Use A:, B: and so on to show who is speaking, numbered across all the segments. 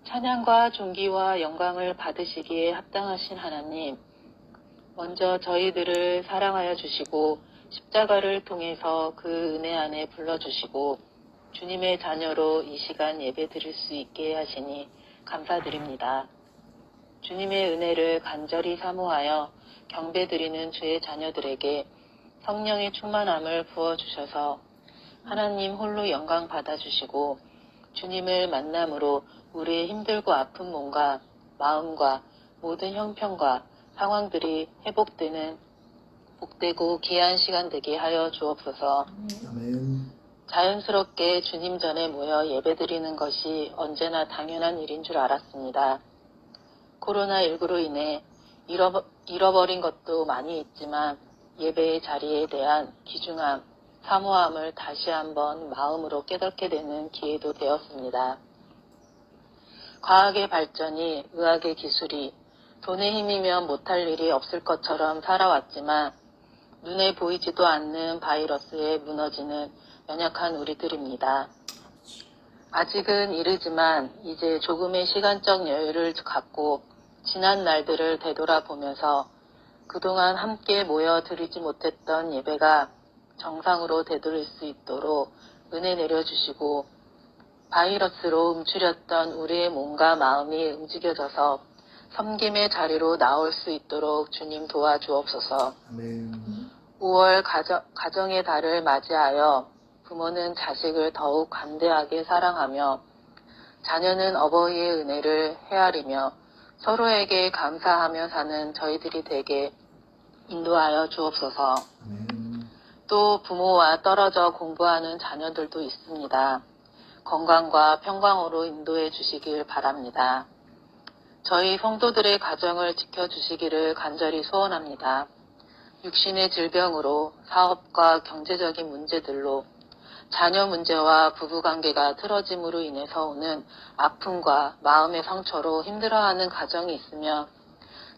A: 찬양과 존귀와 영광을 받으시기에 합당하신 하나님, 먼저 저희들을 사랑하여 주시고 십자가를 통해서 그 은혜 안에 불러주시고 주님의 자녀로 이 시간 예배 드릴 수 있게 하시니 감사드립니다. 주님의 은혜를 간절히 사모하여 경배드리는 주의 자녀들에게 성령의 충만함을 부어주셔서 하나님 홀로 영광 받아주시고 주님을 만남으로 우리의 힘들고 아픈 몸과 마음과 모든 형편과 상황들이 회복되는 복되고 귀한 시간 되게 하여 주옵소서.
B: 아멘.
A: 자연스럽게 주님 전에 모여 예배드리는 것이 언제나 당연한 일인 줄 알았습니다. 코로나19로 인해 잃어버린 것도 많이 있지만 예배의 자리에 대한 귀중함, 사모함을 다시 한번 마음으로 깨닫게 되는 기회도 되었습니다. 과학의 발전이, 의학의 기술이, 돈의 힘이면 못할 일이 없을 것처럼 살아왔지만 눈에 보이지도 않는 바이러스에 무너지는 연약한 우리들입니다. 아직은 이르지만 이제 조금의 시간적 여유를 갖고 지난 날들을 되돌아보면서 그동안 함께 모여 드리지 못했던 예배가 정상으로 되돌릴 수 있도록 은혜 내려주시고 바이러스로 움츠렸던 우리의 몸과 마음이 움직여져서 섬김의 자리로 나올 수 있도록 주님 도와주옵소서.
B: 아멘.
A: 5월 가정의 달을 맞이하여 부모는 자식을 더욱 관대하게 사랑하며 자녀는 어버이의 은혜를 헤아리며 서로에게 감사하며 사는 저희들이 되게 인도하여 주옵소서.
B: 아멘.
A: 또 부모와 떨어져 공부하는 자녀들도 있습니다. 건강과 평강으로 인도해 주시길 바랍니다. 저희 성도들의 가정을 지켜주시기를 간절히 소원합니다. 육신의 질병으로 사업과 경제적인 문제들로 자녀 문제와 부부관계가 틀어짐으로 인해서 오는 아픔과 마음의 상처로 힘들어하는 가정이 있으면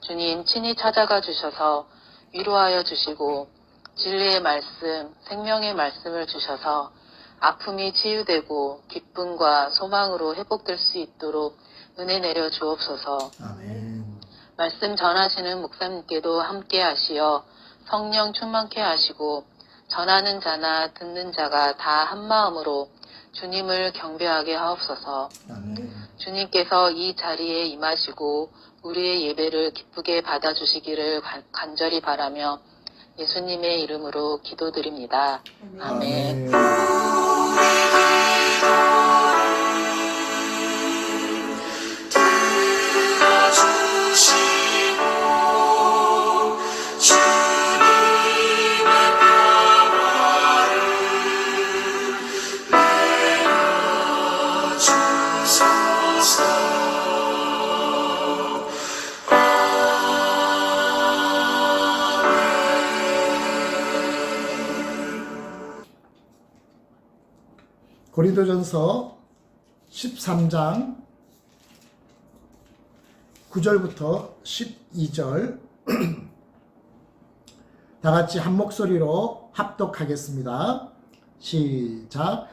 A: 주님 친히 찾아가 주셔서 위로하여 주시고 진리의 말씀, 생명의 말씀을 주셔서 아픔이 치유되고 기쁨과 소망으로 회복될 수 있도록 은혜 내려 주옵소서.
B: 아멘.
A: 말씀 전하시는 목사님께도 함께 하시어 성령 충만케 하시고 전하는 자나 듣는 자가 다 한마음으로 주님을 경배하게 하옵소서.
B: 아멘.
A: 주님께서 이 자리에 임하시고 우리의 예배를 기쁘게 받아주시기를 간절히 바라며 예수님의 이름으로 기도드립니다. 아멘.
B: 고린도전서 13장 9절부터 12절 다 같이 한 목소리로 합독하겠습니다. 시작.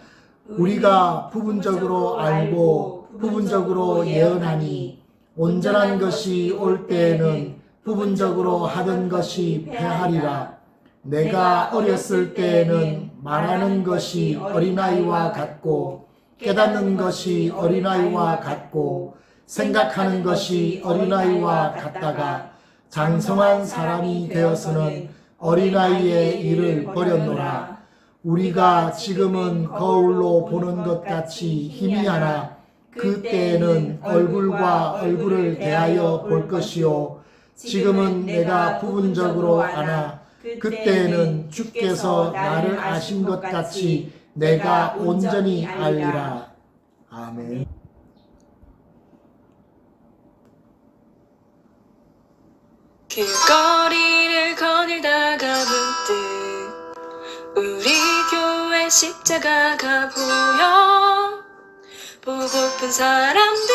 B: 우리가 부분적으로 알고 부분적으로 예언하니 온전한 것이 올 때에는 부분적으로 하던 것이 패하리라. 내가 어렸을 때에는 말하는 것이 어린아이와 같고 깨닫는 것이 어린아이와 같고 생각하는 것이 어린아이와 같다가 장성한 사람이 되어서는 어린아이의 일을 버렸노라. 우리가 지금은 거울로 보는 것 같이 희미하나 그때에는 얼굴과 얼굴을 대하여 볼 것이요 지금은 내가 부분적으로 아나 그때에는 주께서 나를 아신 것 같이 내가 온전히 알리라. 아멘.
C: 길거리를 거닐다가 문득 우리 교회 십자가가 보여 보고픈 사람들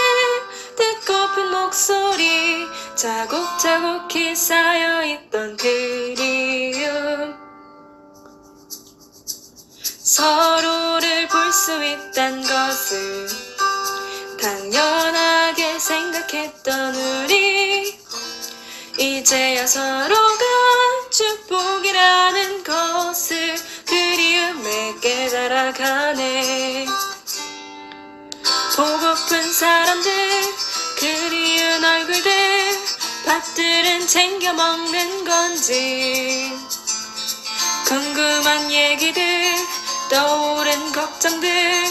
C: 듣고픈 목소리 자국자국히 쌓여있던 그리움 서로를 볼 수 있단 것을 당연하게 생각했던 우리 이제야 서로가 축복이라는 것을 그리움에 깨달아가네. 보고픈 사람들, 그리운 얼굴들, 밥들은 챙겨 먹는 건지, 궁금한 얘기들, 떠오른 걱정들,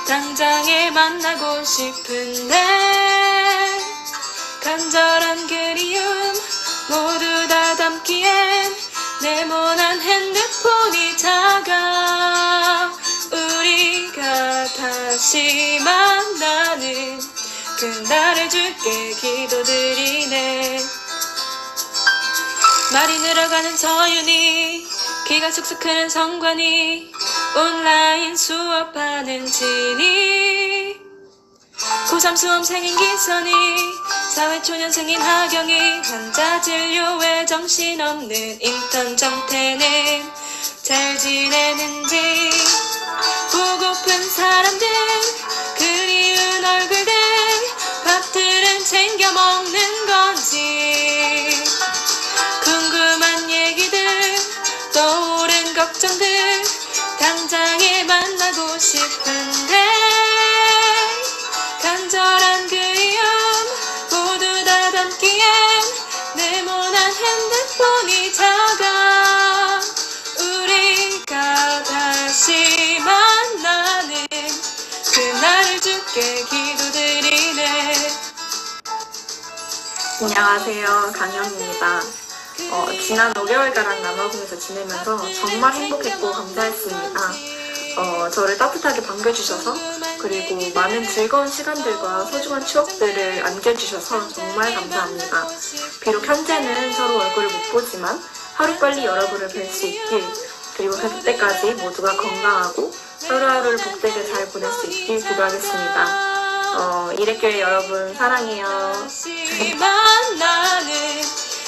C: 당장에 만나고 싶은데, 간절한 그리움 모두 다 담기엔 네모난 핸드폰이 작아. 우리가 다시 만나는 그날을 줄게 기도드리네. 말이 늘어가는 서윤이, 키가 쑥쑥 크는 성관이, 온라인 수업하는 진이, 고3 수험생인 기선이, 사회초년생인 하경이, 환자진료에 정신없는 인턴 정태는 잘 지내는지, 보고픈 사람들, 그리운 얼굴들, 밥들은 챙겨 먹는 건지, 궁금한 얘기들, 떠오른 걱정들, 당장에 만나고 싶은데, 간절한 그리움 모두 다 담기엔 네모난 핸드폰이 작아. 우리가 다시 만나는 그날을 주께 기도드리네.
D: 안녕하세요. 강영입니다. 지난 5개월가량 남아공에서 지내면서 정말 행복했고 감사했습니다. 저를 따뜻하게 반겨주셔서, 그리고 많은 즐거운 시간들과 소중한 추억들을 안겨주셔서 정말 감사합니다. 비록 현재는 서로 얼굴을 못 보지만 하루빨리 여러분을 뵐 수 있길, 그리고 그때까지 모두가 건강하고 하루하루를 복되게 잘 보낼 수 있길 기도하겠습니다. 이래교회 여러분 사랑해요.
C: 다시 만나는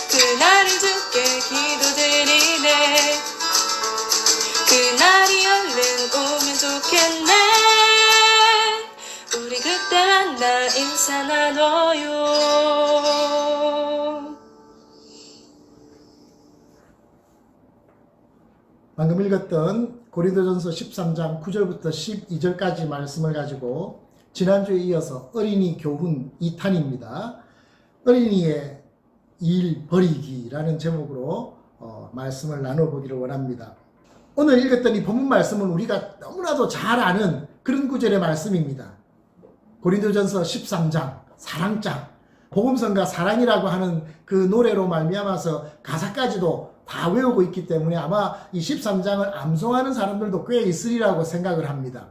C: 그날을 주께 기도드리네. 그날이 얼른 오면 좋겠네. 우리 그때 만나 인사 나눠요.
B: 방금 읽었던 고린도전서 13장 9절부터 12절까지 말씀을 가지고 지난주에 이어서 어린이 교훈 2탄입니다. 어린이의 일 버리기라는 제목으로 말씀을 나눠보기를 원합니다. 오늘 읽었던 이 본문 말씀은 우리가 너무나도 잘 아는 그런 구절의 말씀입니다. 고린도전서 13장 사랑장, 복음성가 사랑이라고 하는 그 노래로 말미암아서 가사까지도 다 외우고 있기 때문에 아마 이 13장을 암송하는 사람들도 꽤 있으리라고 생각을 합니다.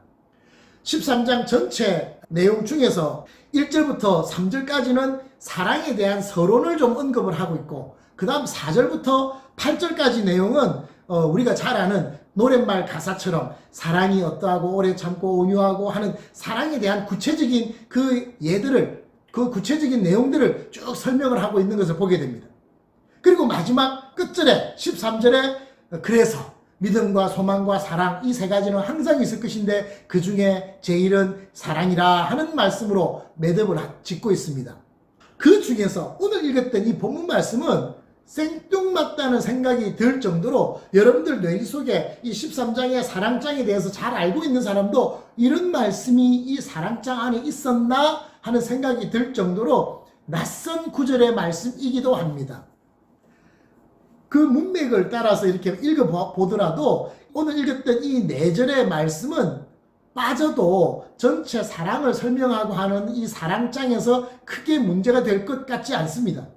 B: 13장 전체 내용 중에서 1절부터 3절까지는 사랑에 대한 서론을 좀 언급을 하고 있고, 그 다음 4절부터 8절까지 내용은 우리가 잘 아는 노랫말 가사처럼 사랑이 어떠하고 오래 참고 온유하고 하는 사랑에 대한 구체적인 그 구체적인 내용들을 쭉 설명을 하고 있는 것을 보게 됩니다. 그리고 마지막 끝절에 13절에 그래서 믿음과 소망과 사랑, 이 세 가지는 항상 있을 것인데 그 중에 제일은 사랑이라 하는 말씀으로 매듭을 짓고 있습니다. 그 중에서 오늘 읽었던 이 본문 말씀은 생뚱맞다는 생각이 들 정도로 여러분들 뇌리 속에 이 13장의 사랑장에 대해서 잘 알고 있는 사람도 이런 말씀이 이 사랑장 안에 있었나 하는 생각이 들 정도로 낯선 구절의 말씀이기도 합니다. 그 문맥을 따라서 이렇게 읽어보더라도 오늘 읽었던 이 4절의 말씀은 빠져도 전체 사랑을 설명하고 하는 이 사랑장에서 크게 문제가 될 것 같지 않습니다.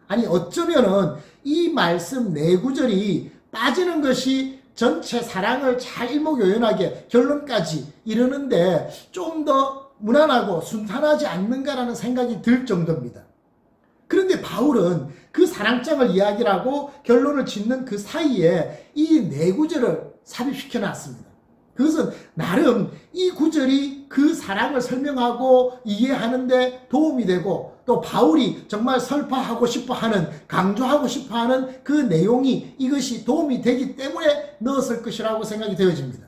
B: 아니 어쩌면은 이 말씀 4구절이 빠지는 것이 전체 사랑을 잘 일목요연하게 결론까지 이르는데 좀 더 무난하고 순탄하지 않는가라는 생각이 들 정도입니다. 그런데 바울은 그 사랑장을 이야기하고 결론을 짓는 그 사이에 이 4구절을 삽입시켜 놨습니다. 그것은 나름 이 구절이 그 사랑을 설명하고 이해하는데 도움이 되고, 또 바울이 정말 설파하고 싶어하는, 강조하고 싶어하는 그 내용이 이것이 도움이 되기 때문에 넣었을 것이라고 생각이 되어집니다.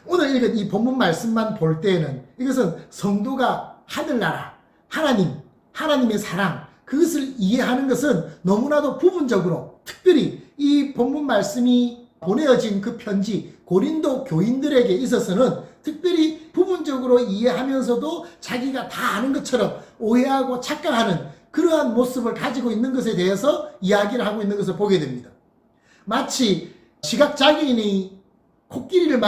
B: 오늘 읽은 이 본문 말씀만 볼 때에는 이것은 성도가 하늘나라, 하나님의 사랑, 그것을 이해하는 것은 너무나도 부분적으로, 특별히 이 본문 말씀이 보내어진 그 편지 고린도 교인들에게 있어서는 특별히 부분적으로 이해하면서도 자기가 다 아는 것처럼 오해하고 착각하는 그러한 모습을 가지고 있는 것에 대해서 이야기를 하고 있는 것을 보게 됩니다. 마치 시각장애인이 코끼리를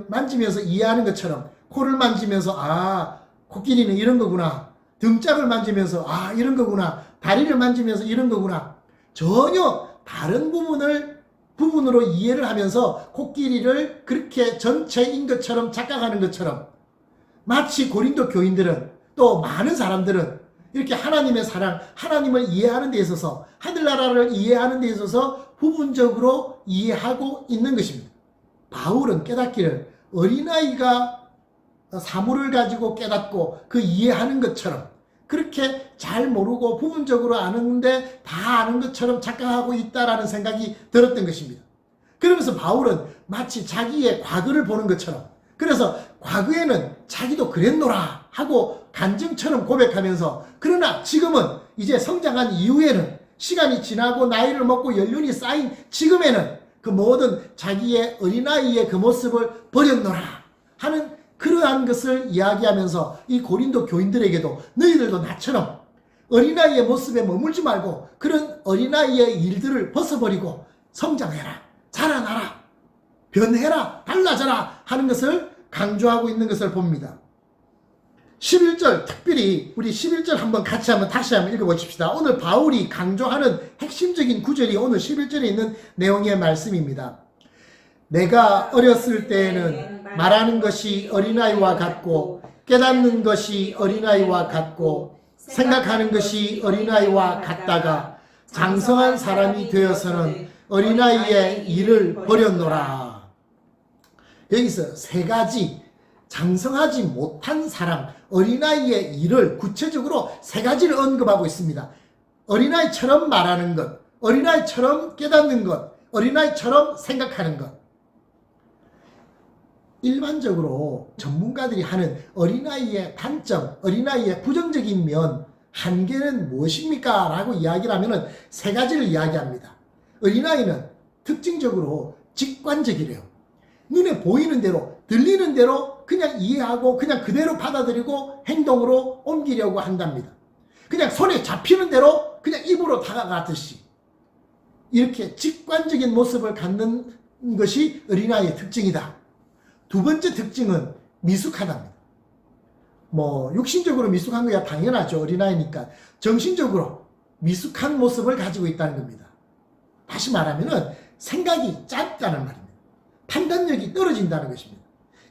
B: 만지면서 이해하는 것처럼, 코를 만지면서 코끼리는 이런 거구나, 등짝을 만지면서 이런 거구나, 다리를 만지면서 이런 거구나, 전혀 다른 부분으로 이해를 하면서 코끼리를 그렇게 전체인 것처럼 착각하는 것처럼, 마치 고린도 교인들은, 또 많은 사람들은 이렇게 하나님의 사랑, 하나님을 이해하는 데 있어서, 하늘나라를 이해하는 데 있어서 부분적으로 이해하고 있는 것입니다. 바울은 깨닫기를 어린아이가 사물을 가지고 깨닫고 그 이해하는 것처럼, 그렇게 잘 모르고 부분적으로 아는데 다 아는 것처럼 착각하고 있다라는 생각이 들었던 것입니다. 그러면서 바울은 마치 자기의 과거를 보는 것처럼, 그래서 과거에는 자기도 그랬노라 하고 간증처럼 고백하면서, 그러나 지금은 이제 성장한 이후에는, 시간이 지나고 나이를 먹고 연륜이 쌓인 지금에는 그 모든 자기의 어린아이의 그 모습을 버렸노라 하는 그러한 것을 이야기하면서 이 고린도 교인들에게도 너희들도 나처럼 어린아이의 모습에 머물지 말고 그런 어린아이의 일들을 벗어버리고 성장해라, 자라나라, 변해라, 달라져라 하는 것을 강조하고 있는 것을 봅니다. 11절, 특별히 우리 11절 다시 한번 읽어보십시다. 오늘 바울이 강조하는 핵심적인 구절이 오늘 11절에 있는 내용의 말씀입니다. 내가 어렸을 때에는 말하는 것이 어린아이와 같고, 깨닫는 것이 어린아이와 같고, 생각하는 것이 어린아이와 같다가 장성한 사람이 되어서는 어린아이의 일을 버렸노라. 여기서 세 가지, 장성하지 못한 사람, 어린아이의 일을 구체적으로 세 가지를 언급하고 있습니다. 어린아이처럼 말하는 것, 어린아이처럼 깨닫는 것, 어린아이처럼 생각하는 것. 일반적으로 전문가들이 하는 어린아이의 단점, 어린아이의 부정적인 면, 한계는 무엇입니까? 라고 이야기를 하면 세 가지를 이야기합니다. 어린아이는 특징적으로 직관적이래요. 눈에 보이는 대로, 들리는 대로 그냥 이해하고 그냥 그대로 받아들이고 행동으로 옮기려고 한답니다. 그냥 손에 잡히는 대로 그냥 입으로 다가가듯이 이렇게 직관적인 모습을 갖는 것이 어린아이의 특징이다. 두 번째 특징은 미숙하답니다. 육신적으로 미숙한 거야 당연하죠. 어린아이니까. 정신적으로 미숙한 모습을 가지고 있다는 겁니다. 다시 말하면 생각이 짧다는 말입니다. 판단력이 떨어진다는 것입니다.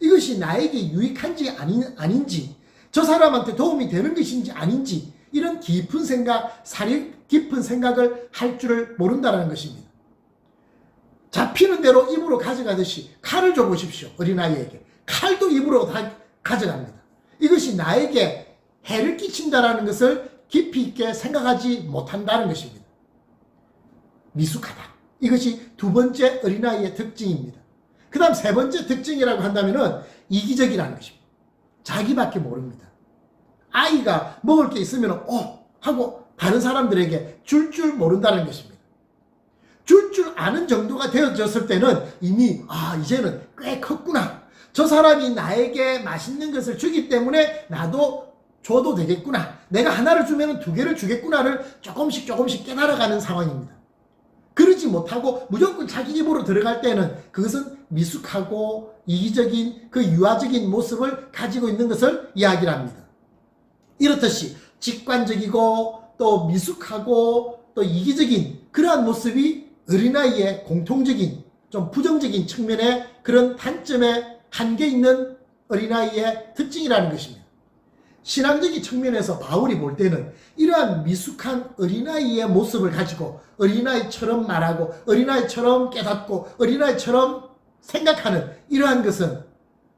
B: 이것이 나에게 유익한지 아닌지, 저 사람한테 도움이 되는 것인지 아닌지, 이런 깊은 생각, 사리 깊은 생각을 할 줄을 모른다는 것입니다. 잡히는 대로 입으로 가져가듯이 칼을 줘보십시오. 어린아이에게. 칼도 입으로 다 가져갑니다. 이것이 나에게 해를 끼친다는 것을 깊이 있게 생각하지 못한다는 것입니다. 미숙하다. 이것이 두 번째 어린아이의 특징입니다. 그 다음 세 번째 특징이라고 한다면 이기적이라는 것입니다. 자기밖에 모릅니다. 아이가 먹을 게 있으면 하고 다른 사람들에게 줄 모른다는 것입니다. 줄 아는 정도가 되어졌을 때는 이미 이제는 꽤 컸구나. 저 사람이 나에게 맛있는 것을 주기 때문에 나도 줘도 되겠구나. 내가 하나를 주면 두 개를 주겠구나를 조금씩 깨달아가는 상황입니다. 그러지 못하고 무조건 자기 입으로 들어갈 때는 그것은 미숙하고 이기적인 그 유아적인 모습을 가지고 있는 것을 이야기를 합니다. 이렇듯이 직관적이고 또 미숙하고 또 이기적인 그러한 모습이 어린아이의 공통적인 좀 부정적인 측면의 그런 단점에 한계 있는 어린아이의 특징이라는 것입니다. 신앙적인 측면에서 바울이 볼 때는 이러한 미숙한 어린아이의 모습을 가지고 어린아이처럼 말하고 어린아이처럼 깨닫고 어린아이처럼 생각하는 이러한 것은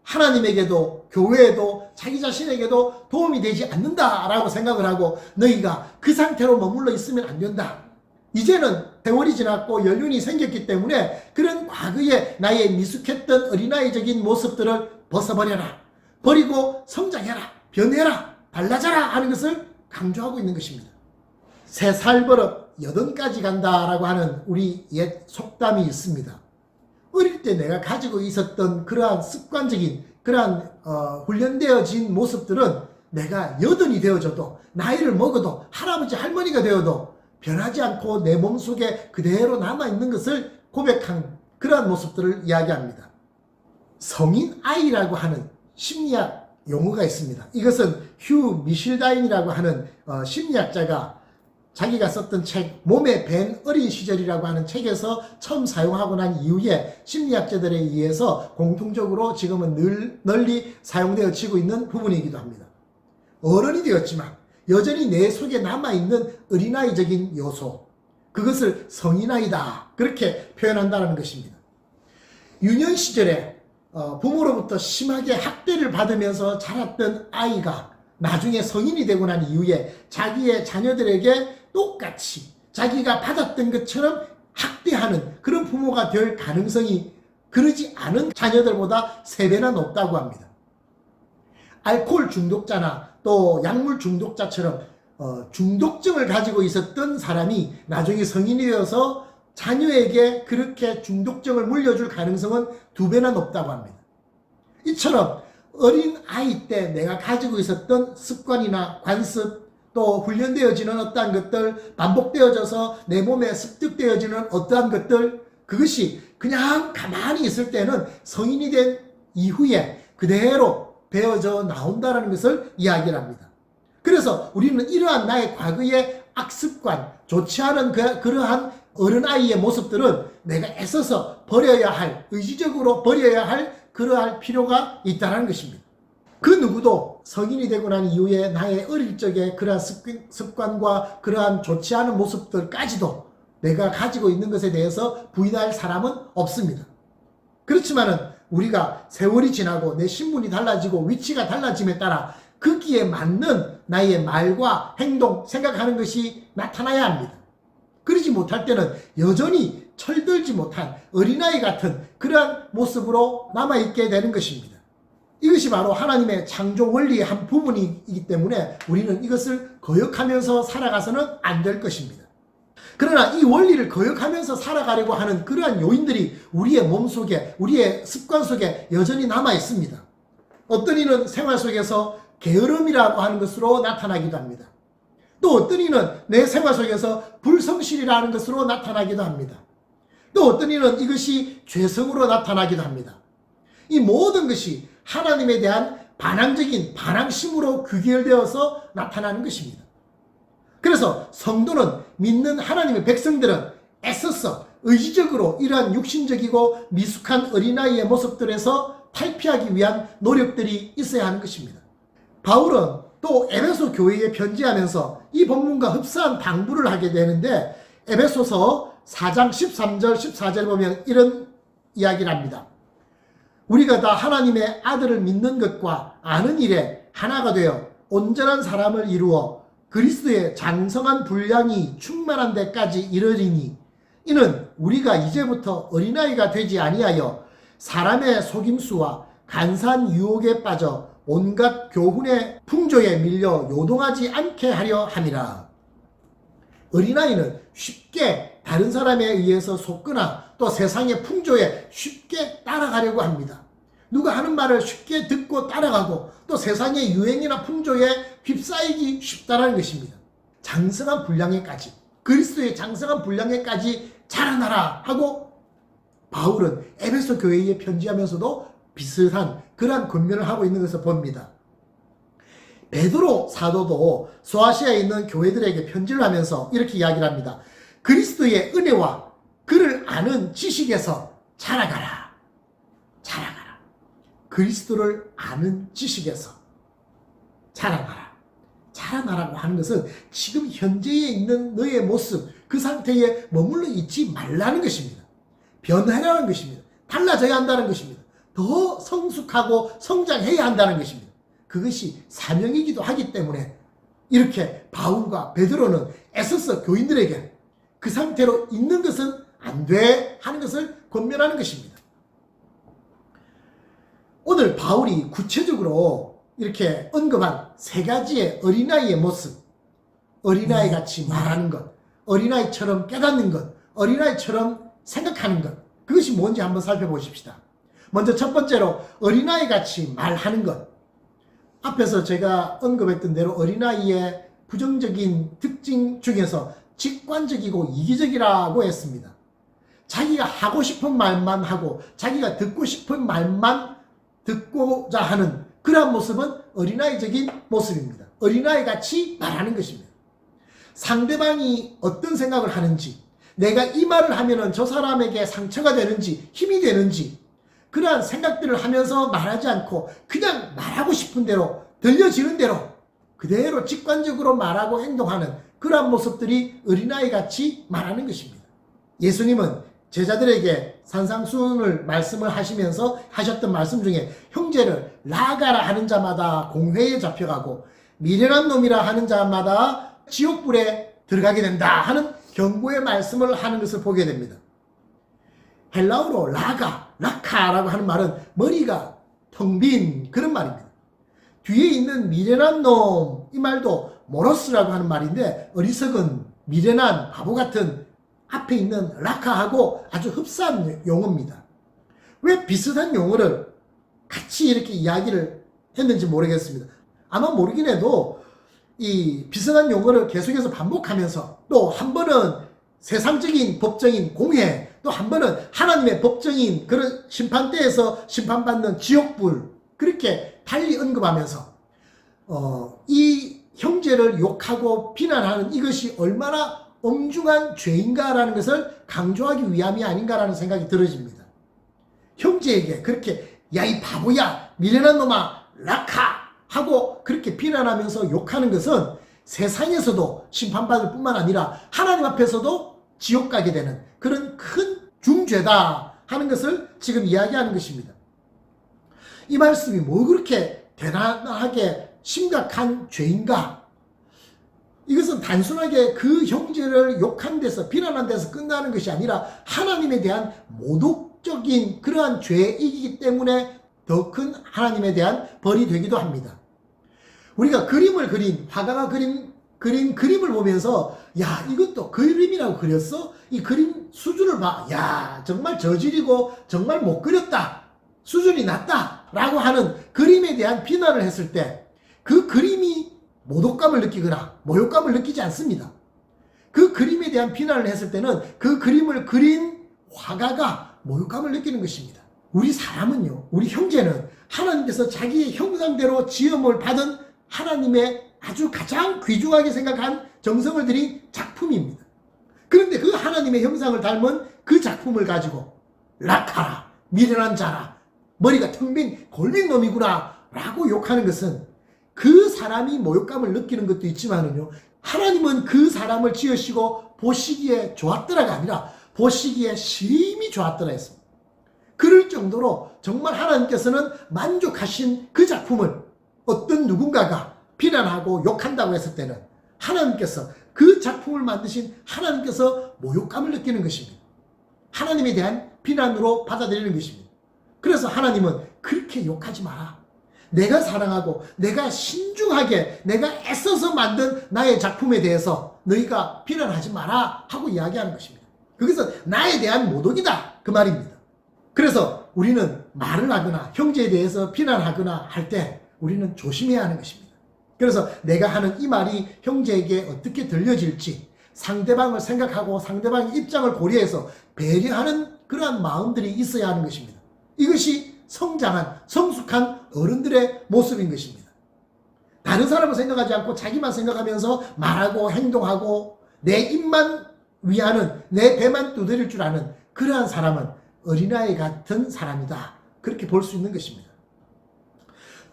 B: 하나님에게도 교회에도 자기 자신에게도 도움이 되지 않는다라고 생각을 하고 너희가 그 상태로 머물러 있으면 안 된다. 이제는 세월이 지났고 연륜이 생겼기 때문에 그런 과거의 나의 미숙했던 어린아이적인 모습들을 벗어버려라. 버리고 성장해라. 변해라. 달라져라 하는 것을 강조하고 있는 것입니다. 3살 버릇 8가지 간다라고 하는 우리 옛 속담이 있습니다. 어릴 때 내가 가지고 있었던 그러한 습관적인 그러한 훈련되어진 모습들은 내가 여든이 되어져도 나이를 먹어도 할아버지 할머니가 되어도 변하지 않고 내 몸속에 그대로 남아있는 것을 고백한 그러한 모습들을 이야기합니다. 성인 아이라고 하는 심리학 용어가 있습니다. 이것은 휴 미실다인이라고 하는 심리학자가 자기가 썼던 책 몸에 밴 어린 시절이라고 하는 책에서 처음 사용하고 난 이후에 심리학자들에 의해서 공통적으로 지금은 널리 사용되어지고 있는 부분이기도 합니다. 어른이 되었지만 여전히 내 속에 남아있는 어린아이적인 요소, 그것을 성인아이다 그렇게 표현한다는 것입니다. 유년 시절에 부모로부터 심하게 학대를 받으면서 자랐던 아이가 나중에 성인이 되고 난 이후에 자기의 자녀들에게 똑같이 자기가 받았던 것처럼 학대하는 그런 부모가 될 가능성이 그러지 않은 자녀들보다 3배나 높다고 합니다. 알코올 중독자나 또 약물 중독자처럼 중독증을 가지고 있었던 사람이 나중에 성인이 되어서 자녀에게 그렇게 중독증을 물려줄 가능성은 2배나 높다고 합니다. 이처럼 어린 아이 때 내가 가지고 있었던 습관이나 관습 또 훈련되어지는 어떠한 것들, 반복되어져서 내 몸에 습득되어지는 어떠한 것들, 그것이 그냥 가만히 있을 때는 성인이 된 이후에 그대로 배어져 나온다는 것을 이야기를 합니다. 그래서 우리는 이러한 나의 과거의 악습관, 좋지 않은 그러한 어른아이의 모습들은 내가 애써서 버려야 할, 의지적으로 버려야 할 그러할 필요가 있다는 것입니다. 그 누구도 성인이 되고 난 이후에 나의 어릴 적의 그러한 습관과 그러한 좋지 않은 모습들까지도 내가 가지고 있는 것에 대해서 부인할 사람은 없습니다. 그렇지만은 우리가 세월이 지나고 내 신분이 달라지고 위치가 달라짐에 따라 거기에 맞는 나의 말과 행동, 생각하는 것이 나타나야 합니다. 그러지 못할 때는 여전히 철들지 못한 어린아이 같은 그러한 모습으로 남아있게 되는 것입니다. 이것이 바로 하나님의 창조 원리의 한 부분이기 때문에 우리는 이것을 거역하면서 살아가서는 안 될 것입니다. 그러나 이 원리를 거역하면서 살아가려고 하는 그러한 요인들이 우리의 몸속에, 우리의 습관 속에 여전히 남아 있습니다. 어떤 이는 생활 속에서 게으름이라고 하는 것으로 나타나기도 합니다. 또 어떤 이는 내 생활 속에서 불성실이라는 것으로 나타나기도 합니다. 또 어떤 이는 이것이 죄성으로 나타나기도 합니다. 이 모든 것이 하나님에 대한 반항적인 반항심으로 귀결되어서 나타나는 것입니다. 그래서 성도는, 믿는 하나님의 백성들은 애써서 의지적으로 이러한 육신적이고 미숙한 어린아이의 모습들에서 탈피하기 위한 노력들이 있어야 하는 것입니다. 바울은 또 에베소 교회에 편지하면서 이 본문과 흡사한 당부를 하게 되는데 에베소서 4장 13절 14절 보면 이런 이야기를 합니다. 우리가 다 하나님의 아들을 믿는 것과 아는 일에 하나가 되어 온전한 사람을 이루어 그리스도의 장성한 분량이 충만한 데까지 이르리니 이는 우리가 이제부터 어린아이가 되지 아니하여 사람의 속임수와 간사한 유혹에 빠져 온갖 교훈의 풍조에 밀려 요동하지 않게 하려 함이라. 어린아이는 쉽게 다른 사람에 의해서 속거나 또 세상의 풍조에 쉽게 따라가려고 합니다. 누가 하는 말을 쉽게 듣고 따라가고 또 세상의 유행이나 풍조에 휩싸이기 쉽다는 것입니다. 장성한 분량에까지, 그리스도의 장성한 분량에까지 자라나라 하고 바울은 에베소 교회에 편지하면서도 비슷한 그러한 권면을 하고 있는 것을 봅니다. 베드로 사도도 소아시아에 있는 교회들에게 편지를 하면서 이렇게 이야기를 합니다. 그리스도의 은혜와 그를 아는 지식에서 자라가라. 자라가라. 그리스도를 아는 지식에서 자라나라. 자라나라고 하는 것은 지금 현재에 있는 너의 모습, 그 상태에 머물러 있지 말라는 것입니다. 변화라는 것입니다. 달라져야 한다는 것입니다. 더 성숙하고 성장해야 한다는 것입니다. 그것이 사명이기도 하기 때문에 이렇게 바울과 베드로는 애써서 교인들에게 그 상태로 있는 것은 안 돼 하는 것을 권면하는 것입니다. 오늘 바울이 구체적으로 이렇게 언급한 3가지의 어린아이의 모습, 어린아이 같이 말하는 것, 어린아이처럼 깨닫는 것, 어린아이처럼 생각하는 것, 그것이 뭔지 한번 살펴보십시다. 먼저 첫 번째로 어린아이 같이 말하는 것. 앞에서 제가 언급했던 대로 어린아이의 부정적인 특징 중에서 직관적이고 이기적이라고 했습니다. 자기가 하고 싶은 말만 하고 자기가 듣고 싶은 말만 듣고자 하는 그러한 모습은 어린아이적인 모습입니다. 어린아이 같이 말하는 것입니다. 상대방이 어떤 생각을 하는지, 내가 이 말을 하면은 저 사람에게 상처가 되는지 힘이 되는지 그러한 생각들을 하면서 말하지 않고 그냥 말하고 싶은 대로 들려지는 대로 그대로 직관적으로 말하고 행동하는 그러한 모습들이 어린아이 같이 말하는 것입니다. 예수님은 제자들에게 산상수훈을 말씀을 하시면서 하셨던 말씀 중에 형제를 나아가라 하는 자마다 공회에 잡혀가고 미련한 놈이라 하는 자마다 지옥불에 들어가게 된다 하는 경고의 말씀을 하는 것을 보게 됩니다. 헬라어로 라카라고 하는 말은 머리가 텅 빈 그런 말입니다. 뒤에 있는 미련한 놈, 이 말도 모로스라고 하는 말인데 어리석은, 미련한, 바보 같은 앞에 있는 라카하고 아주 흡사한 용어입니다. 왜 비슷한 용어를 같이 이렇게 이야기를 했는지 모르겠습니다. 아마 모르긴 해도 이 비슷한 용어를 계속해서 반복하면서 또 한 번은 세상적인 법정인 공회, 또 한 번은 하나님의 법정인 그런 심판대에서 심판받는 지옥불, 그렇게 달리 언급하면서 이 형제를 욕하고 비난하는 이것이 얼마나 엄중한 죄인가라는 것을 강조하기 위함이 아닌가라는 생각이 들어집니다. 형제에게 그렇게 야 이 바보야, 미련한 놈아, 라카 하고 그렇게 비난하면서 욕하는 것은 세상에서도 심판받을 뿐만 아니라 하나님 앞에서도 지옥 가게 되는 그런 큰 중죄다 하는 것을 지금 이야기하는 것입니다. 이 말씀이 뭐 그렇게 대단하게 심각한 죄인가? 이것은 단순하게 그 형제를 욕한 데서, 비난한 데서 끝나는 것이 아니라 하나님에 대한 모독적인 그러한 죄이기 때문에 더 큰 하나님에 대한 벌이 되기도 합니다. 우리가 그림을 그린, 화가가 그린 그림을 보면서 야 이것도 그림이라고 그렸어? 이 그림 수준을 봐. 야 정말 저질이고 정말 못 그렸다. 수준이 낮다. 라고 하는 그림에 대한 비난을 했을 때 그 그림이 모독감을 느끼거나 모욕감을 느끼지 않습니다. 그 그림에 대한 비난을 했을 때는 그 그림을 그린 화가가 모욕감을 느끼는 것입니다. 우리 사람은요, 우리 형제는 하나님께서 자기의 형상대로 지음을 받은 하나님의 아주 가장 귀중하게 생각한 정성을 들인 작품입니다. 그런데 그 하나님의 형상을 닮은 그 작품을 가지고 라카라, 미련한 자라, 머리가 텅 빈 골빈 놈이구나 라고 욕하는 것은 그 사람이 모욕감을 느끼는 것도 있지만은요, 하나님은 그 사람을 지으시고 보시기에 좋았더라가 아니라 보시기에 심히 좋았더라 했습니다. 그럴 정도로 정말 하나님께서는 만족하신 그 작품을 어떤 누군가가 비난하고 욕한다고 했을 때는 하나님께서 그 작품을 만드신 하나님께서 모욕감을 느끼는 것입니다. 하나님에 대한 비난으로 받아들이는 것입니다. 그래서 하나님은 그렇게 욕하지 마라. 내가 사랑하고 내가 신중하게 내가 애써서 만든 나의 작품에 대해서 너희가 비난하지 마라 하고 이야기하는 것입니다. 그것은 나에 대한 모독이다 그 말입니다. 그래서 우리는 말을 하거나 형제에 대해서 비난하거나 할 때 우리는 조심해야 하는 것입니다. 그래서 내가 하는 이 말이 형제에게 어떻게 들려질지 상대방을 생각하고 상대방의 입장을 고려해서 배려하는 그러한 마음들이 있어야 하는 것입니다. 이것이 성장한 성숙한 어른들의 모습인 것입니다. 다른 사람을 생각하지 않고 자기만 생각하면서 말하고 행동하고 내 입만 위하는, 내 배만 두드릴 줄 아는 그러한 사람은 어린아이 같은 사람이다. 그렇게 볼 수 있는 것입니다.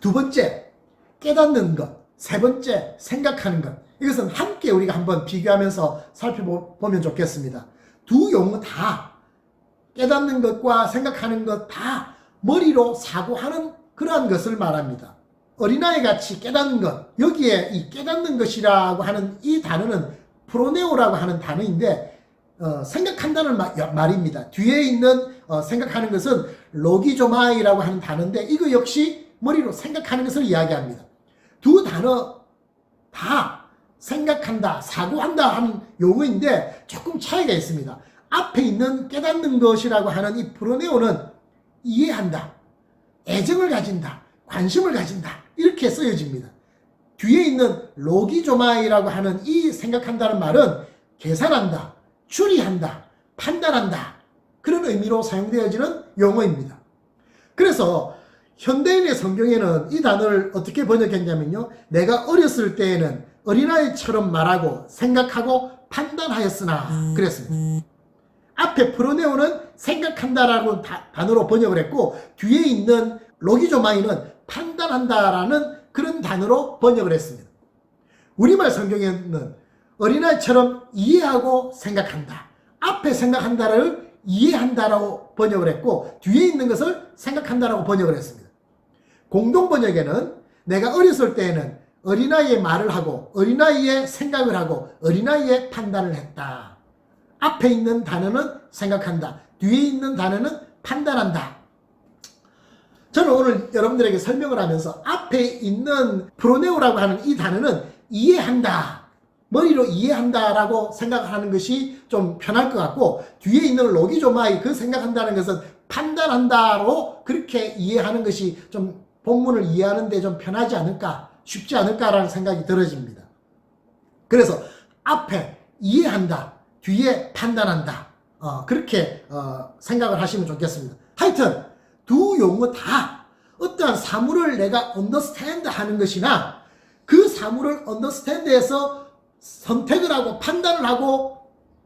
B: 두 번째, 깨닫는 것. 세 번째, 생각하는 것. 이것은 함께 우리가 한번 비교하면서 살펴보면 좋겠습니다. 두 용어 다 깨닫는 것과 생각하는 것 다 머리로 사고하는 그러한 것을 말합니다. 어린아이 같이 깨닫는 것, 여기에 이 깨닫는 것이라고 하는 이 단어는 프로네오라고 하는 단어인데 생각한다는 말입니다. 뒤에 있는 생각하는 것은 로기조마이라고 하는 단어인데 이거 역시 머리로 생각하는 것을 이야기합니다. 두 단어 다 생각한다, 사고한다 하는 용어인데 조금 차이가 있습니다. 앞에 있는 깨닫는 것이라고 하는 이 프로네오는 이해한다, 애정을 가진다, 관심을 가진다 이렇게 쓰여집니다. 뒤에 있는 로기조마이라고 하는 이 생각한다는 말은 계산한다, 추리한다, 판단한다 그런 의미로 사용되어지는 용어입니다. 그래서 현대인의 성경에는 이 단어를 어떻게 번역했냐면요, 내가 어렸을 때에는 어린아이처럼 말하고 생각하고 판단하였으나 그랬습니다. 앞에 프로네오는 생각한다라고 단어로 번역을 했고 뒤에 있는 로기조마이는 판단한다라는 그런 단어로 번역을 했습니다. 우리말 성경에는 어린아이처럼 이해하고 생각한다, 앞에 생각한다를 이해한다라고 번역을 했고 뒤에 있는 것을 생각한다라고 번역을 했습니다. 공동 번역에는 내가 어렸을 때에는 어린아이의 말을 하고 어린아이의 생각을 하고 어린아이의 판단을 했다. 앞에 있는 단어는 생각한다, 뒤에 있는 단어는 판단한다. 저는 오늘 여러분들에게 설명을 하면서 앞에 있는 프로네오라고 하는 이 단어는 이해한다, 머리로 이해한다라고 생각하는 것이 좀 편할 것 같고 뒤에 있는 로기조마이 그 생각한다는 것은 판단한다로 그렇게 이해하는 것이 좀 본문을 이해하는 데 좀 편하지 않을까, 쉽지 않을까라는 생각이 들어집니다. 그래서 앞에 이해한다, 뒤에 판단한다 그렇게 생각을 하시면 좋겠습니다. 하여튼 두 용어 다 어떠한 사물을 내가 understand 하는 것이나 그 사물을 understand에서 선택을 하고 판단을 하고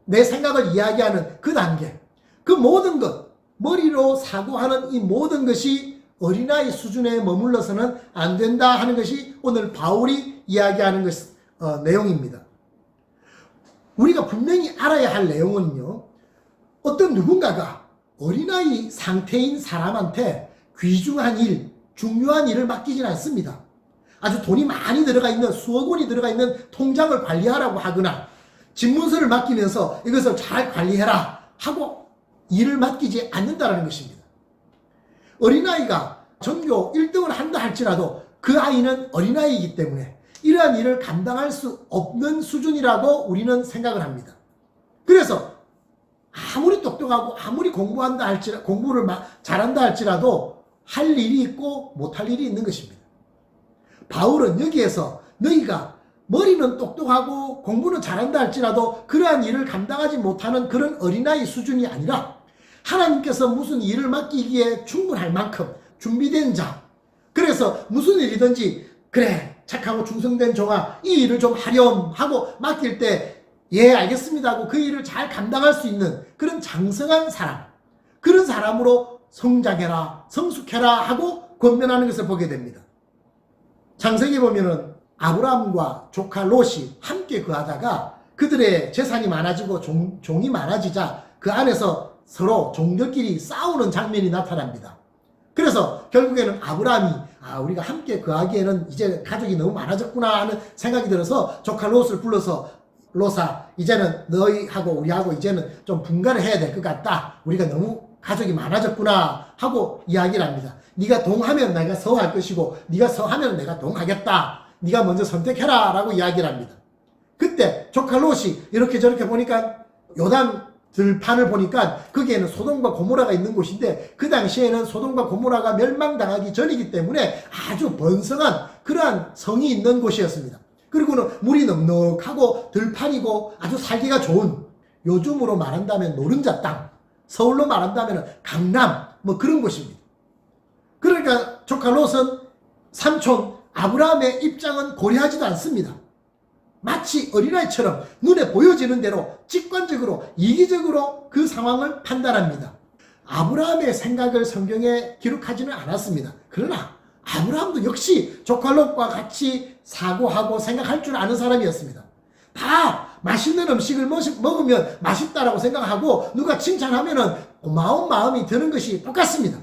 B: 내 생각을 이야기하는 그 단계, 그 모든 것, 머리로 사고하는 이 모든 것이 어린아이 수준에 머물러서는 안 된다 하는 것이 오늘 바울이 이야기하는 내용입니다. 우리가 분명히 알아야 할 내용은요, 어떤 누군가가 어린아이 상태인 사람한테 귀중한 일, 중요한 일을 맡기진 않습니다. 아주 돈이 많이 들어가 있는, 수억 원이 들어가 있는 통장을 관리하라고 하거나 집문서를 맡기면서 이것을 잘 관리해라 하고 일을 맡기지 않는다는 것입니다. 어린아이가 전교 1등을 한다 할지라도 그 아이는 어린아이이기 때문에 이러한 일을 감당할 수 없는 수준이라고 우리는 생각을 합니다. 그래서 아무리 똑똑하고 아무리 공부를 잘한다 할지라도 할 일이 있고 못할 일이 있는 것입니다. 바울은 여기에서 너희가 머리는 똑똑하고 공부는 잘한다 할지라도 그러한 일을 감당하지 못하는 그런 어린아이 수준이 아니라 하나님께서 무슨 일을 맡기기에 충분할 만큼 준비된 자, 그래서 무슨 일이든지 그래 착하고 충성된 종아 이 일을 좀 하렴 하고 맡길 때 예 알겠습니다 하고 그 일을 잘 감당할 수 있는 그런 장성한 사람, 그런 사람으로 성장해라 성숙해라 하고 권면하는 것을 보게 됩니다. 창세기 보면은 아브라함과 조카 롯이 함께 거하다가 그들의 재산이 많아지고 종이 많아지자 그 안에서 서로 종들끼리 싸우는 장면이 나타납니다. 그래서 결국에는 아브라함이 우리가 함께 거하기에는 이제 가족이 너무 많아졌구나 하는 생각이 들어서 조카 롯을 불러서 롯아 이제는 너희하고 우리하고 이제는 좀 분가를 해야 될 것 같다. 우리가 너무 가족이 많아졌구나 하고 이야기를 합니다. 네가 동하면 내가 서할 것이고 네가 서하면 내가 동하겠다. 네가 먼저 선택해라 라고 이야기를 합니다. 그때 조카 롯이 이렇게 저렇게 보니까 요단 들판을 보니까 거기에는 소돔과 고모라가 있는 곳인데 그 당시에는 소돔과 고모라가 멸망당하기 전이기 때문에 아주 번성한 그러한 성이 있는 곳이었습니다. 그리고는 물이 넉넉하고 들판이고 아주 살기가 좋은, 요즘으로 말한다면 노른자 땅, 서울로 말한다면 강남 뭐 그런 곳입니다. 그러니까 조카 롯은 삼촌 아브라함의 입장은 고려하지도 않습니다. 마치 어린아이처럼 눈에 보여지는 대로 직관적으로 이기적으로 그 상황을 판단합니다. 아브라함의 생각을 성경에 기록하지는 않았습니다. 그러나 아브라함도 역시 조카 롯과 같이 사고하고 생각할 줄 아는 사람이었습니다. 다 맛있는 음식을 먹으면 맛있다라고 생각하고 누가 칭찬하면은 고마운 마음이 드는 것이 똑같습니다.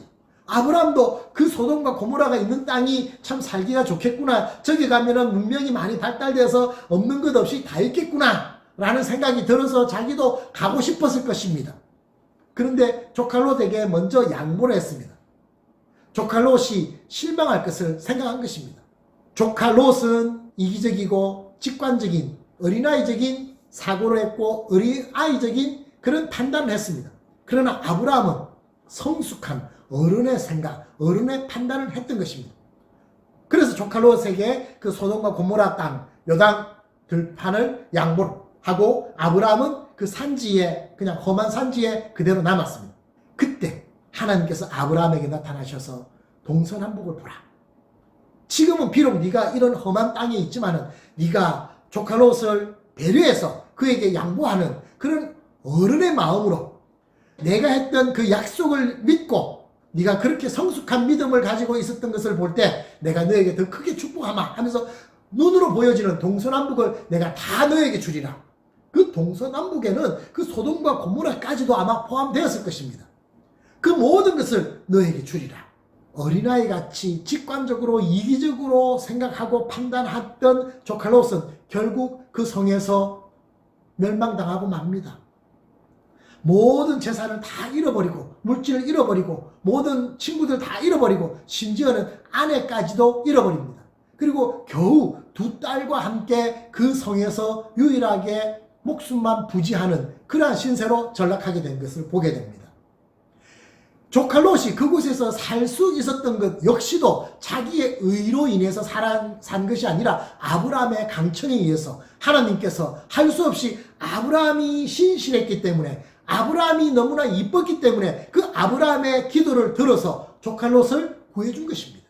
B: 아브라함도 그 소돔과 고모라가 있는 땅이 참 살기가 좋겠구나, 저기 가면은 문명이 많이 발달돼서 없는 것 없이 다 있겠구나 라는 생각이 들어서 자기도 가고 싶었을 것입니다. 그런데 조카 롯에게 먼저 양보를 했습니다. 조카 롯이 실망할 것을 생각한 것입니다. 조카 롯은 이기적이고 직관적인 어린아이적인 사고를 했고 어린아이적인 그런 판단을 했습니다. 그러나 아브라함은 성숙한 어른의 생각, 어른의 판단을 했던 것입니다. 그래서 조카 롯에게 그 소돔과 고모라 땅, 요단 들판을 양보하고 아브라함은 그 산지에, 그냥 험한 산지에 그대로 남았습니다. 그때 하나님께서 아브라함에게 나타나셔서 동서남북을 보라. 지금은 비록 네가 이런 험한 땅에 있지만은 네가 조카 롯을 배려해서 그에게 양보하는 그런 어른의 마음으로 내가 했던 그 약속을 믿고 네가 그렇게 성숙한 믿음을 가지고 있었던 것을 볼 때 내가 너에게 더 크게 축복하마 하면서 눈으로 보여지는 동서남북을 내가 다 너에게 주리라. 그 동서남북에는 그 소돔과 고모라까지도 아마 포함되었을 것입니다. 그 모든 것을 너에게 주리라. 어린아이같이 직관적으로 이기적으로 생각하고 판단했던 조카 롯은 결국 그 성에서 멸망당하고 맙니다. 모든 재산을 다 잃어버리고 물질을 잃어버리고 모든 친구들 다 잃어버리고 심지어는 아내까지도 잃어버립니다. 그리고 겨우 두 딸과 함께 그 성에서 유일하게 목숨만 부지하는 그러한 신세로 전락하게 된 것을 보게 됩니다. 조카 롯이 그곳에서 살 수 있었던 것 역시도 자기의 의로 인해서 산 것이 아니라 아브라함의 강청에 의해서 하나님께서 할 수 없이 아브라함이 신실했기 때문에 아브라함이 너무나 이뻤기 때문에 그 아브라함의 기도를 들어서 조카 롯을 구해준 것입니다.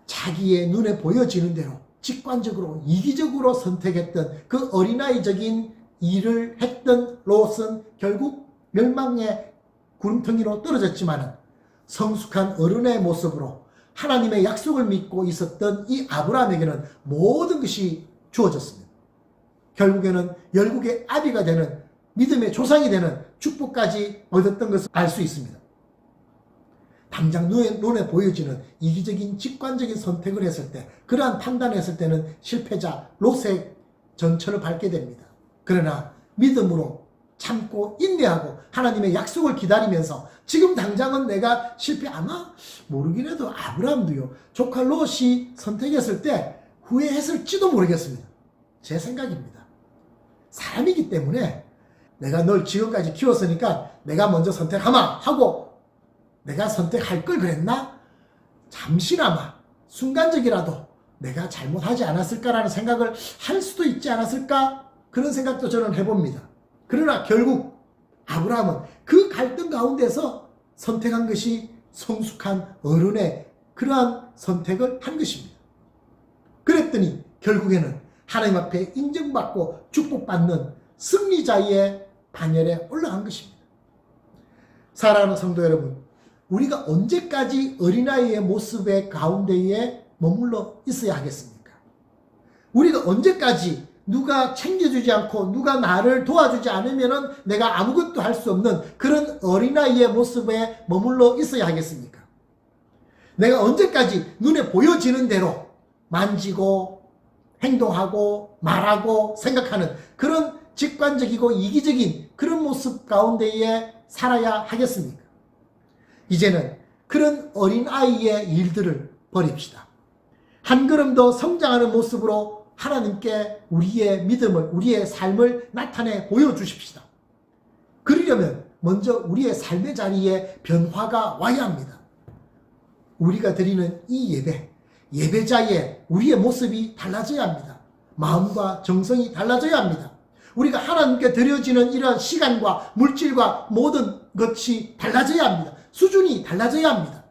B: 자기의 눈에 보여지는 대로 직관적으로 이기적으로 선택했던 그 어린아이적인 일을 했던 롯은 결국 멸망의 구름텅이로 떨어졌지만 성숙한 어른의 모습으로 하나님의 약속을 믿고 있었던 이 아브라함에게는 모든 것이 주어졌습니다. 결국에는 열국의 아비가 되는 믿음의 조상이 되는 축복까지 얻었던 것을 알 수 있습니다. 당장 눈에 보여지는 이기적인 직관적인 선택을 했을 때 그러한 판단을 했을 때는 실패자 롯의 전철을 밟게 됩니다. 그러나 믿음으로 참고 인내하고 하나님의 약속을 기다리면서 지금 당장은 내가 실패 아마 모르긴 해도 아브라함도요 조카 롯이 선택했을 때 후회했을지도 모르겠습니다. 제 생각입니다. 사람이기 때문에 내가 널 지금까지 키웠으니까 내가 먼저 선택하마 하고 내가 선택할 걸 그랬나? 잠시나마 순간적이라도 내가 잘못하지 않았을까라는 생각을 할 수도 있지 않았을까? 그런 생각도 저는 해봅니다. 그러나 결국 아브라함은 그 갈등 가운데서 선택한 것이 성숙한 어른의 그러한 선택을 한 것입니다. 그랬더니 결국에는 하나님 앞에 인정받고 축복받는 승리자의 반열에 올라간 것입니다. 사랑하는 성도 여러분, 우리가 언제까지 어린아이의 모습의 가운데에 머물러 있어야 하겠습니까? 우리가 언제까지 누가 챙겨주지 않고 누가 나를 도와주지 않으면 내가 아무것도 할 수 없는 그런 어린아이의 모습에 머물러 있어야 하겠습니까? 내가 언제까지 눈에 보여지는 대로 만지고 행동하고 말하고 생각하는 그런 직관적이고 이기적인 그런 모습 가운데에 살아야 하겠습니까? 이제는 그런 어린아이의 일들을 버립시다. 한 걸음 더 성장하는 모습으로 하나님께 우리의 믿음을, 우리의 삶을 나타내 보여주십시다. 그러려면 먼저 우리의 삶의 자리에 변화가 와야 합니다. 우리가 드리는 이 예배자의 우리의 모습이 달라져야 합니다. 마음과 정성이 달라져야 합니다. 우리가 하나님께 드려지는 이러한 시간과 물질과 모든 것이 달라져야 합니다. 수준이 달라져야 합니다.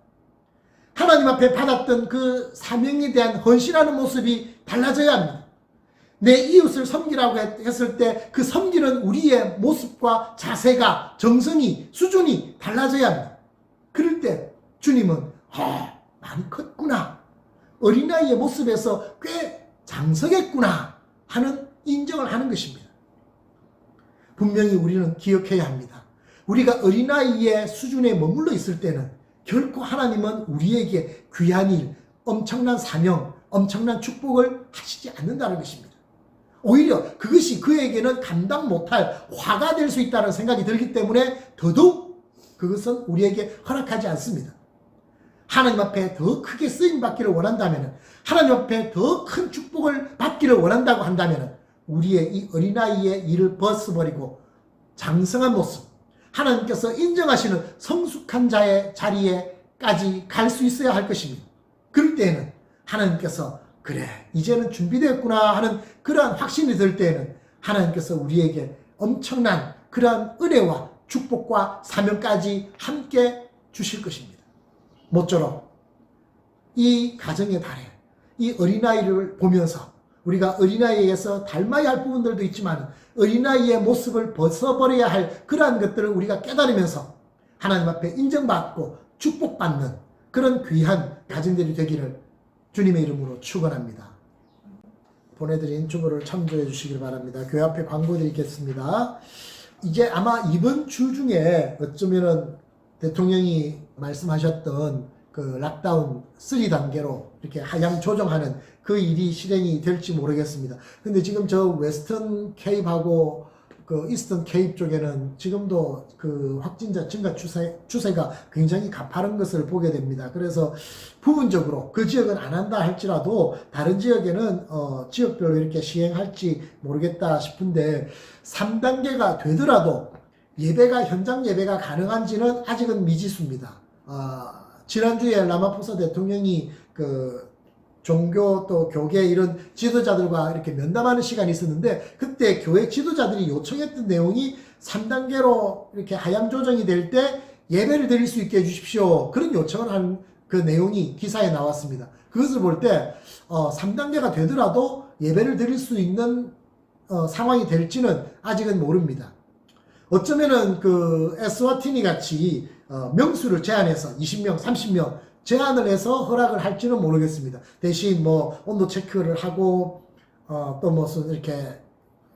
B: 하나님 앞에 받았던 그 사명에 대한 헌신하는 모습이 달라져야 합니다. 내 이웃을 섬기라고 했을 때 그 섬기는 우리의 모습과 자세가, 정성이, 수준이 달라져야 합니다. 그럴 때 주님은 많이 컸구나, 어린아이의 모습에서 꽤 장성했구나 하는 인정을 하는 것입니다. 분명히 우리는 기억해야 합니다. 우리가 어린아이의 수준에 머물러 있을 때는 결코 하나님은 우리에게 귀한 일, 엄청난 사명, 엄청난 축복을 하시지 않는다는 것입니다. 오히려 그것이 그에게는 감당 못할 화가 될 수 있다는 생각이 들기 때문에 더더욱 그것은 우리에게 허락하지 않습니다. 하나님 앞에 더 크게 쓰임받기를 원한다면, 하나님 앞에 더 큰 축복을 받기를 원한다고 한다면 우리의 이 어린아이의 일을 벗어버리고 장성한 모습, 하나님께서 인정하시는 성숙한 자의 자리에까지 갈 수 있어야 할 것입니다. 그럴 때에는 하나님께서 그래 이제는 준비되었구나 하는 그러한 확신이 들 때에는 하나님께서 우리에게 엄청난 그러한 은혜와 축복과 사명까지 함께 주실 것입니다. 모쪼록 이 가정의 달에 이 어린아이를 보면서 우리가 어린아이에게서 닮아야 할 부분들도 있지만 어린아이의 모습을 벗어버려야 할 그러한 것들을 우리가 깨달으면서 하나님 앞에 인정받고 축복받는 그런 귀한 가정들이 되기를 주님의 이름으로 축원합니다. 보내드린 주보를 참조해 주시길 바랍니다. 교회 앞에 광고 드리겠습니다. 이제 아마 이번 주 중에 어쩌면은 대통령이 말씀하셨던 그 락다운 3단계로 이렇게 하향 조정하는 그 일이 실행이 될지 모르겠습니다. 근데 지금 저 웨스턴 케이프하고 그 이스턴 케이프 쪽에는 지금도 그 확진자 증가 추세가 굉장히 가파른 것을 보게 됩니다. 그래서 부분적으로 그 지역은 안 한다 할지라도 다른 지역에는 지역별로 이렇게 시행할지 모르겠다 싶은데 3단계가 되더라도 예배가 현장 예배가 가능한지는 아직은 미지수입니다. 지난주에 라마포사 대통령이 그 종교 또 교계 이런 지도자들과 이렇게 면담하는 시간이 있었는데 그때 교회 지도자들이 요청했던 내용이 3단계로 이렇게 하향 조정이 될 때 예배를 드릴 수 있게 해주십시오. 그런 요청을 한 그 내용이 기사에 나왔습니다. 그것을 볼 때 3단계가 되더라도 예배를 드릴 수 있는 상황이 될지는 아직은 모릅니다. 어쩌면은 그 에스와티니 같이 명수를 제한해서 20명, 30명 제한을 해서 허락을 할지는 모르겠습니다. 대신 뭐 온도 체크를 하고 또 무슨 이렇게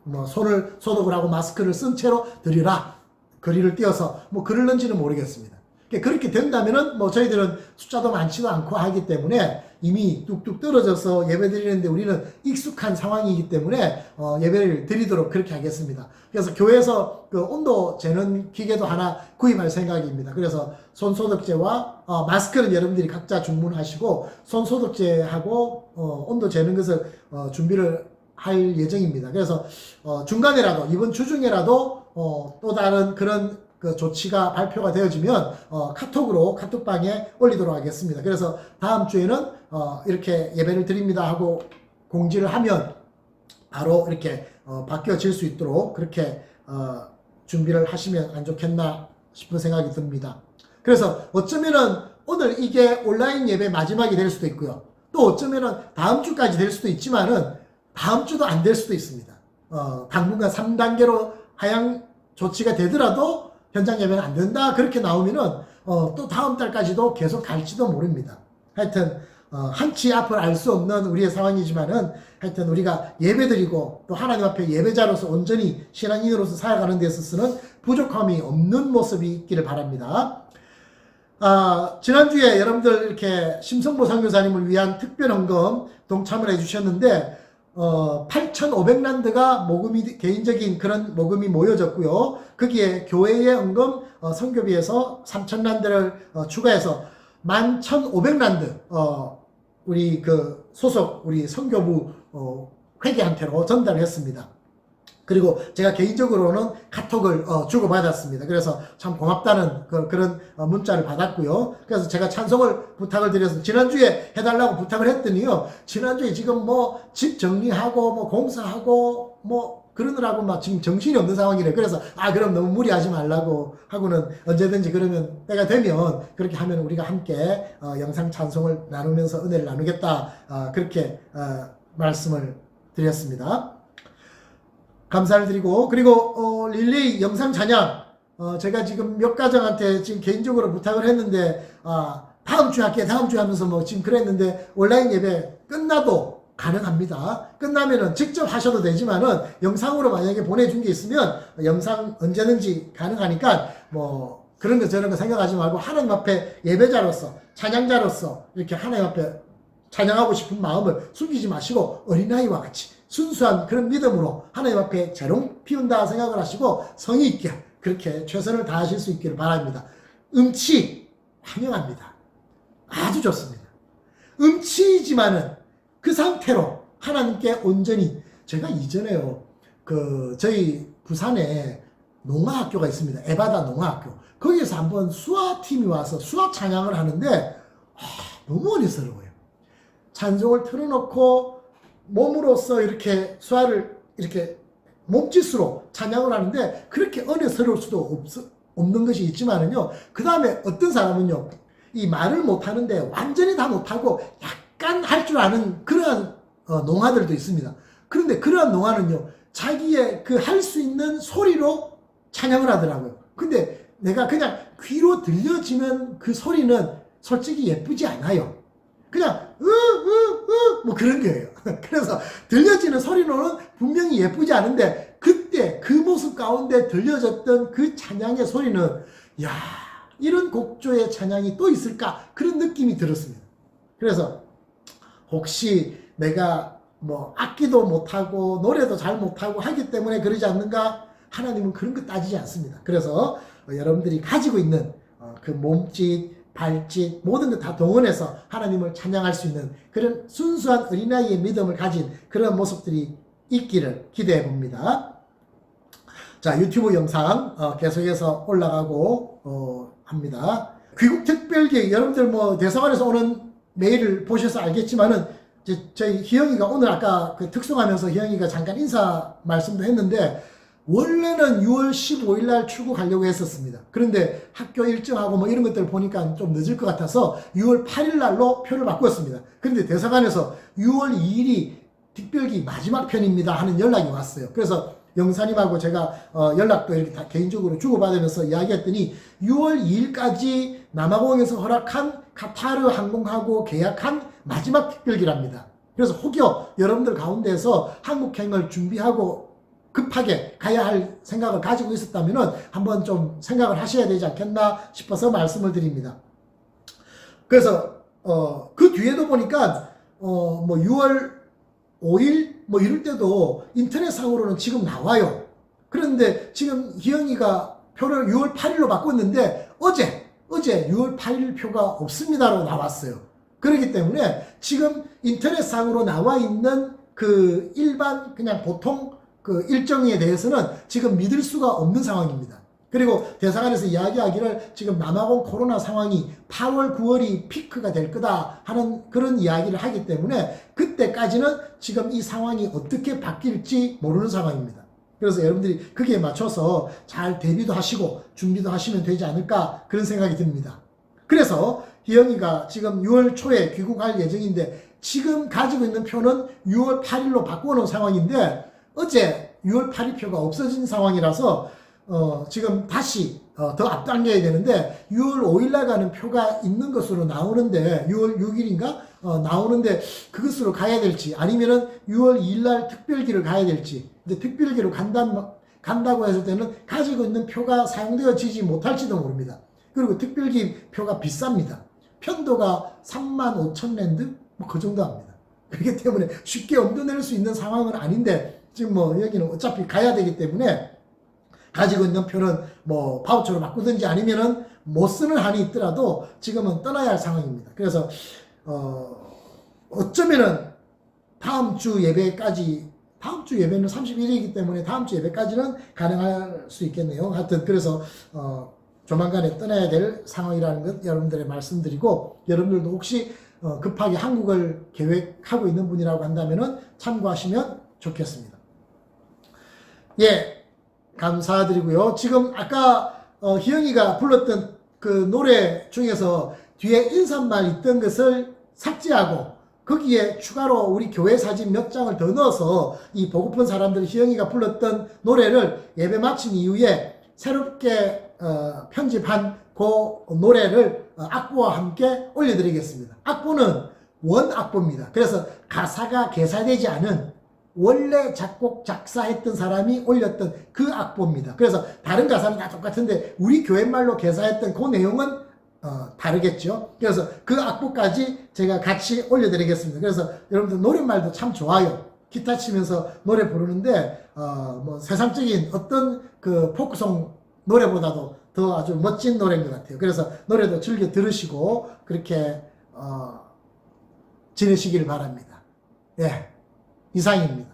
B: 뭐 손을 소독을 하고 마스크를 쓴 채로 드리라 거리를 띄어서 뭐 그럴는지는 모르겠습니다. 그렇게 된다면은 뭐 저희들은 숫자도 많지도 않고 하기 때문에 이미 뚝뚝 떨어져서 예배 드리는데 우리는 익숙한 상황이기 때문에 예배를 드리도록 그렇게 하겠습니다. 그래서 교회에서 그 온도 재는 기계도 하나 구입할 생각입니다. 그래서 손소독제와 마스크는 여러분들이 각자 주문하시고 손소독제하고 온도 재는 것을 준비를 할 예정입니다. 그래서 중간에라도 이번 주 중에라도 또 다른 그런 그 조치가 발표가 되어지면 카톡으로 카톡방에 올리도록 하겠습니다. 그래서 다음 주에는 이렇게 예배를 드립니다 하고 공지를 하면 바로 이렇게 바뀌어질 수 있도록 그렇게 준비를 하시면 안 좋겠나 싶은 생각이 듭니다. 그래서 어쩌면은 오늘 이게 온라인 예배 마지막이 될 수도 있고요. 또 어쩌면은 다음 주까지 될 수도 있지만은 다음 주도 안 될 수도 있습니다. 당분간 3단계로 하향 조치가 되더라도 현장 예배는 안 된다 그렇게 나오면은 또 다음 달까지도 계속 갈지도 모릅니다. 하여튼 한치 앞을 알 수 없는 우리의 상황이지만은 하여튼 우리가 예배드리고 또 하나님 앞에 예배자로서 온전히 신앙인으로서 살아가는 데 있어서는 부족함이 없는 모습이 있기를 바랍니다. 지난주에 여러분들 이렇게 심성보 선교사님을 위한 특별 헌금 동참을 해주셨는데 8,500란드가 모금이 개인적인 그런 모금이 모여졌고요. 거기에 교회의 헌금 선교비에서 3,000란드를 추가해서 11,500란드 우리 그 소속 우리 선교부 회계한테로 전달을 했습니다. 그리고 제가 개인적으로는 카톡을 주고받았습니다. 그래서 참 고맙다는 그런 문자를 받았고요. 그래서 제가 찬송을 부탁을 드려서 지난주에 해달라고 부탁을 했더니요. 지난주에 지금 뭐 집 정리하고 뭐 공사하고 뭐 그러느라고 막 지금 정신이 없는 상황이래요. 그래서 그럼 너무 무리하지 말라고 하고는 언제든지 그러면 때가 되면 그렇게 하면 우리가 함께 영상 찬송을 나누면서 은혜를 나누겠다. 그렇게 말씀을 드렸습니다. 감사를 드리고 그리고 릴레이 영상 찬양 제가 지금 몇 가정한테 지금 개인적으로 부탁을 했는데 다음 주에 할게 다음 주에 하면서 뭐 지금 그랬는데 온라인 예배 끝나도 가능합니다. 끝나면은 직접 하셔도 되지만은 영상으로 만약에 보내준 게 있으면 영상 언제든지 가능하니까 뭐 그런 거 저런 거 생각하지 말고 하나님 앞에 예배자로서 찬양자로서 이렇게 하나님 앞에 찬양하고 싶은 마음을 숨기지 마시고 어린아이와 같이 순수한 그런 믿음으로 하나님 앞에 재롱 피운다 생각을 하시고 성의 있게 그렇게 최선을 다하실 수 있기를 바랍니다. 음치 환영합니다. 아주 좋습니다. 음치이지만은 그 상태로 하나님께 온전히 제가 이전에요, 저희 부산에 농아학교가 있습니다. 에바다 농아학교. 거기에서 한번 수화팀이 와서 수화 찬양을 하는데, 너무 어리스러워요. 찬송을 틀어놓고 몸으로써 이렇게 수화를 이렇게 몸짓으로 찬양을 하는데, 그렇게 어려스러울 수도 없는 것이 있지만은요, 그 다음에 어떤 사람은요, 이 말을 못하는데 완전히 다 못하고 약간 할 줄 아는 그러한 농아들도 있습니다. 그런데 그러한 농아는요, 자기의 그 할 수 있는 소리로 찬양을 하더라고요. 근데 내가 그냥 귀로 들려지는 그 소리는 솔직히 예쁘지 않아요. 그냥 뭐 그런 거예요. 그래서 들려지는 소리로는 분명히 예쁘지 않은데, 그때 그 모습 가운데 들려졌던 그 찬양의 소리는, 야, 이런 곡조의 찬양이 또 있을까, 그런 느낌이 들었습니다. 그래서 혹시 내가 뭐 악기도 못하고 노래도 잘 못하고 하기 때문에 그러지 않는가? 하나님은 그런 거 따지지 않습니다. 그래서 여러분들이 가지고 있는 그 몸짓, 발짓, 모든 것 다 동원해서 하나님을 찬양할 수 있는 그런 순수한 어린아이의 믿음을 가진 그런 모습들이 있기를 기대해 봅니다. 자, 유튜브 영상 계속해서 올라가고 합니다. 귀국특별기, 여러분들 뭐 대사관에서 오는 메일을 보셔서 알겠지만은, 저희 희영이가 오늘 아까 그 특송하면서 희영이가 잠깐 인사 말씀도 했는데, 원래는 6월 15일 날 출국하려고 했었습니다. 그런데 학교 일정하고 뭐 이런 것들을 보니까 좀 늦을 것 같아서 6월 8일 날로 표를 바꿨습니다. 그런데 대사관에서 6월 2일이 특별기 마지막 편입니다 하는 연락이 왔어요. 그래서 영사님하고 제가 연락도 이렇게 다 개인적으로 주고받으면서 이야기했더니 6월 2일까지 남아공에서 허락한 카타르 항공하고 계약한 마지막 특별기랍니다. 그래서 혹여 여러분들 가운데서 한국행을 준비하고 급하게 가야 할 생각을 가지고 있었다면 한번 좀 생각을 하셔야 되지 않겠나 싶어서 말씀을 드립니다. 그래서 그 뒤에도 보니까 뭐 6월 5일 뭐 이럴 때도 인터넷상으로는 지금 나와요. 그런데 지금 희영이가 표를 6월 8일로 바꿨는데 어제 6월 8일 표가 없습니다로 나왔어요. 그렇기 때문에 지금 인터넷상으로 나와 있는 그 일반 그냥 보통 그 일정에 대해서는 지금 믿을 수가 없는 상황입니다. 그리고 대사관에서 이야기하기를 지금 남아공 코로나 상황이 8월, 9월이 피크가 될 거다 하는 그런 이야기를 하기 때문에 그때까지는 지금 이 상황이 어떻게 바뀔지 모르는 상황입니다. 그래서 여러분들이 거기에 맞춰서 잘 대비도 하시고 준비도 하시면 되지 않을까 그런 생각이 듭니다. 그래서 희영이가 지금 6월 초에 귀국할 예정인데 지금 가지고 있는 표는 6월 8일로 바꿔놓은 상황인데 어제 6월 8일 표가 없어진 상황이라서 지금 다시 더 앞당겨야 되는데 6월 5일날 가는 표가 있는 것으로 나오는데 6월 6일인가 나오는데 그것으로 가야 될지 아니면은 6월 2일날 특별기를 가야 될지. 근데 특별기로 간다고 했을 때는 가지고 있는 표가 사용되어지지 못할지도 모릅니다. 그리고 특별기 표가 비쌉니다. 편도가 35,000랜드 뭐 그 정도 합니다. 그렇기 때문에 쉽게 옮겨낼 수 있는 상황은 아닌데 지금 뭐 여기는 어차피 가야 되기 때문에 가지고 있는 표는 뭐 바우처로 바꾸든지 아니면은 못 쓰는 한이 있더라도 지금은 떠나야 할 상황입니다. 그래서 어쩌면은 다음 주 예배까지, 다음 주 예배는 31일이기 때문에 다음 주 예배까지는 가능할 수 있겠네요. 하여튼 그래서 조만간에 떠나야 될 상황이라는 것 여러분들의 말씀드리고, 여러분들도 혹시 급하게 한국을 계획하고 있는 분이라고 한다면은 참고하시면 좋겠습니다. 예, 감사드리고요. 지금 아까 희영이가 불렀던 그 노래 중에서 뒤에 인사말 있던 것을 삭제하고 거기에 추가로 우리 교회 사진 몇 장을 더 넣어서 이 보고픈 사람들 희영이가 불렀던 노래를 예배 마친 이후에 새롭게 편집한 그 노래를 악보와 함께 올려드리겠습니다. 악보는 원악보입니다. 그래서 가사가 개사되지 않은 원래 작곡 작사했던 사람이 올렸던 그 악보입니다. 그래서 다른 가사는 다 똑같은데 우리 교회말로 개사했던 그 내용은 다르겠죠. 그래서 그 악보까지 제가 같이 올려드리겠습니다. 그래서 여러분들 노랫말도 참 좋아요. 기타 치면서 노래 부르는데 뭐 세상적인 어떤 그 포크송 노래보다도 더 아주 멋진 노래인 것 같아요. 그래서 노래도 즐겨 들으시고 그렇게 지내시길 바랍니다. 예, 이상입니다.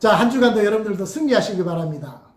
B: 자, 한 주간도 여러분들도 승리하시기 바랍니다.